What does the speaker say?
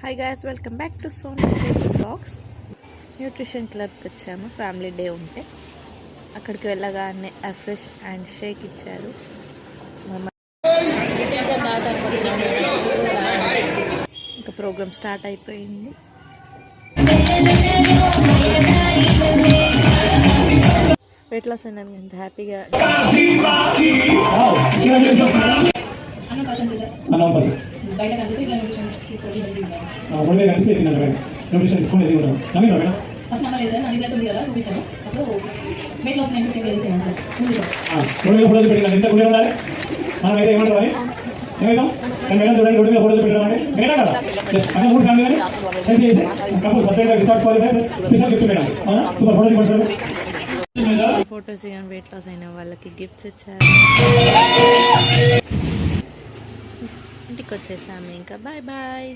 Hi guys, welcome back to Sony blogs. Nutrition క్లబ్కి వచ్చాము. Family day ఉంటే అక్కడికి వెళ్ళగానే రిఫ్రెష్ అండ్ షేక్ ఇచ్చారు. ఇంకా ప్రోగ్రామ్ స్టార్ట్ అయిపోయింది. వెయిట్ లాస్ అయినందుకు ఎంత హ్యాపీగా బయట కనిపిస్తే ఇట్లా న్యూట్రిషన్ తీసుకొని ఫస్ట్ నెంబర్ లేదు సార్ నా ఇంట్లో ఉంది కదా చూపించాను అప్పుడు వెయిట్ లాస్ 15 kg చేయాలి సార్ ఉంది సార్ ఫోటోలు పెట్టిన ఎంత గుండె ఉండాలి మనం అయితే ఏమంటారు అది ఏమైనా మేడం చూడండి రోడ్డు మీద ఫోటోలు పెట్టామంటే మేడం కదా అదే మూడు ఫ్యామిలీ కానీ సెట్ చేసి కపుల్ సపరేట్గా resorts qualify special gift madam super ఫోటోలు పడతారు. ఫొటోస్ కానీ వెయిట్ లాస్ అయిన వాళ్ళకి గిఫ్ట్స్ ఇచ్చారు. ఇంటికి వచ్చేసాము. ఇంకా బాయ్ బాయ్.